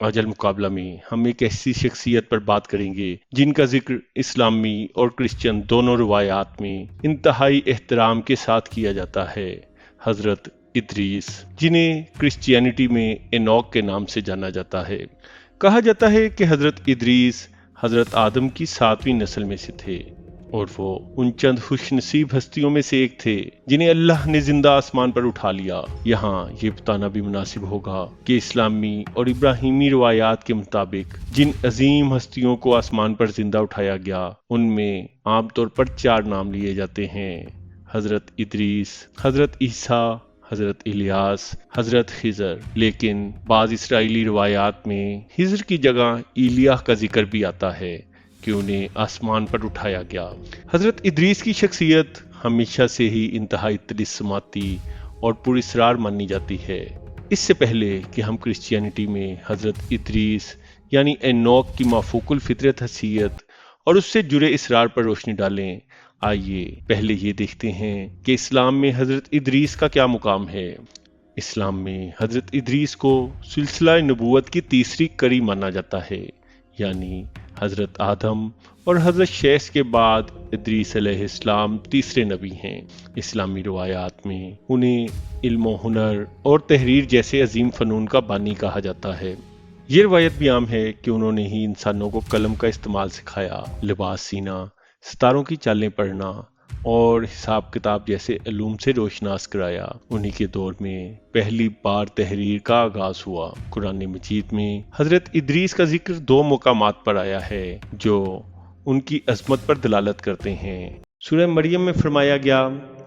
آج المقابلہ میں ہم ایک ایسی شخصیت پر بات کریں گے جن کا ذکر اسلامی اور کرسچن دونوں روایات میں انتہائی احترام کے ساتھ کیا جاتا ہے، حضرت ادریس، جنہیں کرسچینٹی میں اینوک کے نام سے جانا جاتا ہے۔ کہا جاتا ہے کہ حضرت ادریس حضرت آدم کی 7ویں نسل میں سے تھے، اور وہ ان چند خوش نصیب ہستیوں میں سے ایک تھے جنہیں اللہ نے زندہ آسمان پر اٹھا لیا۔ یہاں یہ بتانا بھی مناسب ہوگا کہ اسلامی اور ابراہیمی روایات کے مطابق جن عظیم ہستیوں کو آسمان پر زندہ اٹھایا گیا، ان میں عام طور پر 4 نام لیے جاتے ہیں: حضرت ادریس، حضرت عیسیٰ، حضرت الیاس، حضرت خضر۔ لیکن بعض اسرائیلی روایات میں خضر کی جگہ ایلیاہ کا ذکر بھی آتا ہے کہ انہیں آسمان پر اٹھایا گیا۔ حضرت ادریس کی شخصیت ہمیشہ سے ہی انتہائی طلسماتی اور پراسرار مانی جاتی ہے۔ اس سے پہلے کہ ہم کرسچینٹی میں حضرت ادریس یعنی اینوک کی مافوق الفطرت حیثیت اور اس سے جڑے اسرار پر روشنی ڈالیں، آئیے پہلے یہ دیکھتے ہیں کہ اسلام میں حضرت ادریس کا کیا مقام ہے۔ اسلام میں حضرت ادریس کو سلسلہ نبوت کی تیسری کڑی مانا جاتا ہے، یعنی حضرت آدم اور حضرت شیث کے بعد ادریس علیہ السلام تیسرے نبی ہیں۔ اسلامی روایات میں انہیں علم و ہنر اور تحریر جیسے عظیم فنون کا بانی کہا جاتا ہے۔ یہ روایت بھی عام ہے کہ انہوں نے ہی انسانوں کو قلم کا استعمال سکھایا، لباس سینا، ستاروں کی چالیں پڑھنا اور حساب کتاب جیسے علوم سے روشناس کرایا۔ انہی کے دور میں پہلی بار تحریر کا آغاز ہوا۔ قرآن مجید میں حضرت ادریس کا ذکر 2 مقامات پر آیا ہے جو ان کی عظمت پر دلالت کرتے ہیں۔ سورہ مریم میں فرمایا گیا،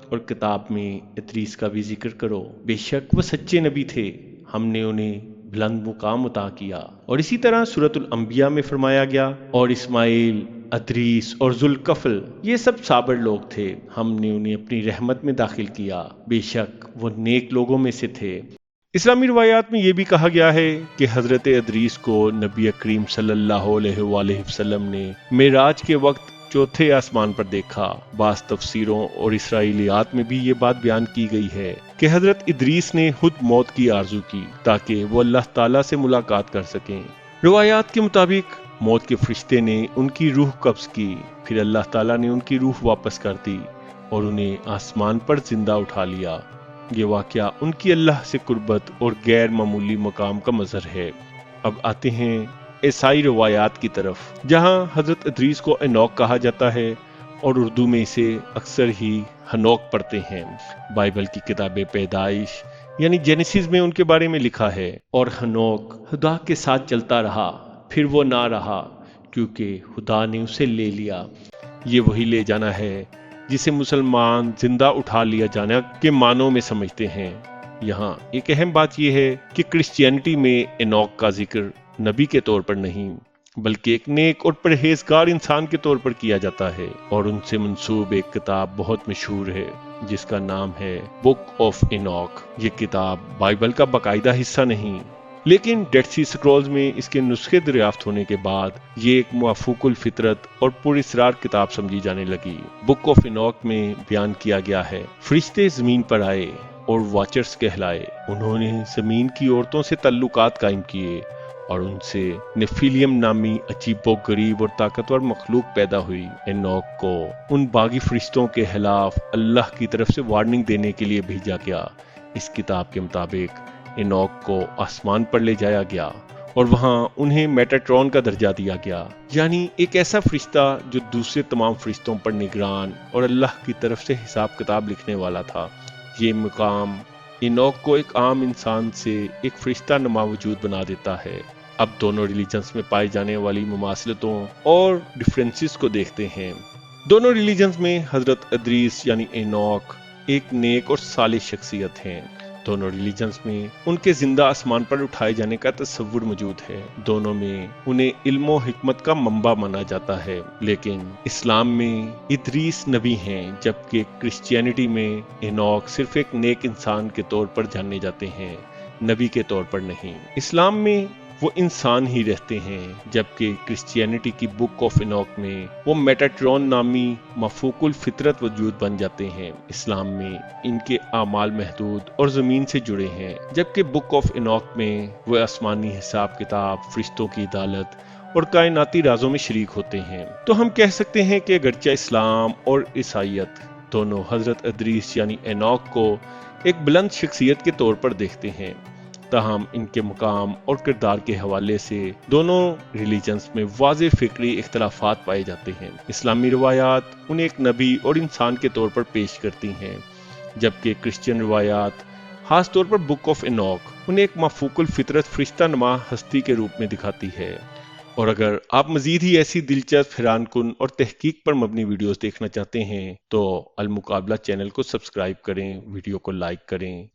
اور کتاب میں ادریس کا بھی ذکر کرو، بے شک وہ سچے نبی تھے، ہم نے انہیں بلند مقام عطا کیا۔ اور اسی طرح سورۃ الانبیاء میں فرمایا گیا، اور اسماعیل، ادریس اور ذوالکفل یہ سب صابر لوگ تھے، ہم نے انہیں اپنی رحمت میں داخل کیا، بے شک وہ نیک لوگوں میں سے تھے۔ اسلامی روایات میں یہ بھی کہا گیا ہے کہ حضرت ادریس کو نبی کریم صلی اللہ علیہ وآلہ وسلم نے معراج کے وقت 4تھے آسمان پر دیکھا۔ بعض تفسیروں اور اسرائیلیات میں بھی یہ بات بیان کی گئی ہے کہ حضرت ادریس نے خود موت کی آرزو کی تاکہ وہ اللہ تعالیٰ سے ملاقات کر سکیں۔ روایات کے مطابق موت کے فرشتے نے ان کی روح قبض کی، پھر اللہ تعالیٰ نے ان کی روح واپس کر دی اور انہیں آسمان پر زندہ اٹھا لیا۔ یہ واقعہ ان کی اللہ سے قربت اور غیر معمولی مقام کا مظہر ہے۔ اب آتے ہیں عیسائی روایات کی طرف، جہاں حضرت ادریس کو اینوک کہا جاتا ہے اور اردو میں اسے اکثر ہی ہنوک پڑھتے ہیں۔ بائبل کی کتاب پیدائش یعنی جینیسس میں ان کے بارے میں لکھا ہے، اور ہنوک خدا کے ساتھ چلتا رہا، پھر وہ نہ رہا کیونکہ خدا نے اسے لے لیا۔ یہ وہی لے جانا ہے جسے مسلمان زندہ اٹھا لیا جانا کے معنوں میں سمجھتے ہیں۔ یہاں ایک اہم بات یہ ہے کہ کرسچینٹی میں اینوک کا ذکر نبی کے طور پر نہیں بلکہ ایک نیک اور پرہیزگار انسان کے طور پر کیا جاتا ہے، اور ان سے منسوب ایک کتاب بہت مشہور ہے جس کا نام ہے بک آف اینوک۔ یہ کتاب بائبل کا باقاعدہ حصہ نہیں، لیکن ڈیڈ سی سکرولز میں اس کے نسخے دریافت ہونے کے بعد یہ ایک موافق الفطرت اور پراسرار کتاب سمجھی جانے لگی۔ بک آف اینوک میں بیان کیا گیا ہے، فرشتے زمین پر آئے اور واچرز کہلائے، انہوں نے زمین کی عورتوں سے تعلقات قائم کیے اور ان سے نیفیلیم نامی عجیب و غریب اور طاقتور مخلوق پیدا ہوئی۔ اینوک کو ان باغی فرشتوں کے خلاف اللہ کی طرف سے وارننگ دینے کے لیے بھیجا گیا۔ اس کتاب کے مطابق اینوک کو آسمان پر لے جایا گیا اور وہاں انہیں میٹاٹرون کا درجہ دیا گیا، یعنی ایک ایسا فرشتہ جو دوسرے تمام فرشتوں پر نگران اور اللہ کی طرف سے حساب کتاب لکھنے والا تھا۔ یہ مقام اینوک کو ایک عام انسان سے ایک فرشتہ نما وجود بنا دیتا ہے۔ اب دونوں ریلیجنز میں پائی جانے والی مماثلتوں اور ڈفرینسز کو دیکھتے ہیں۔ دونوں ریلیجنز میں حضرت ادریس یعنی اینوک ایک نیک اور صالح شخصیت ہیں۔ دونوں ریلیجنز میں ان کے زندہ آسمان پر اٹھائے جانے کا تصور موجود ہے۔ دونوں میں انہیں علم و حکمت کا منبع مانا جاتا ہے، لیکن اسلام میں ادریس نبی ہیں جبکہ کرسچینٹی میں اینوک صرف ایک نیک انسان کے طور پر جانے جاتے ہیں، نبی کے طور پر نہیں۔ اسلام میں وہ انسان ہی رہتے ہیں، جبکہ کرسچینٹی کی بک آف انوک میں وہ میٹاٹرون نامی مفوق الفطرت وجود بن جاتے ہیں۔ اسلام میں ان کے اعمال محدود اور زمین سے جڑے ہیں، جبکہ بک آف انوک میں وہ آسمانی حساب کتاب، فرشتوں کی عدالت اور کائناتی رازوں میں شریک ہوتے ہیں۔ تو ہم کہہ سکتے ہیں کہ اگرچہ اسلام اور عیسائیت دونوں حضرت ادریس یعنی اینوک کو ایک بلند شخصیت کے طور پر دیکھتے ہیں، تاہم ان کے مقام اور کردار کے حوالے سے دونوں ریلیجنز میں واضح فکری اختلافات پائے جاتے ہیں۔ اسلامی روایات انہیں ایک نبی اور انسان کے طور پر پیش کرتی ہیں، جبکہ کرسچین روایات خاص طور پر بک آف انوک انہیں ایک مفوق الفطرت فرشتہ نما ہستی کے روپ میں دکھاتی ہے۔ اور اگر آپ مزید ہی ایسی دلچسپ، حیران کن اور تحقیق پر مبنی ویڈیوز دیکھنا چاہتے ہیں تو المقابلہ چینل کو سبسکرائب کریں، ویڈیو کو لائک کریں۔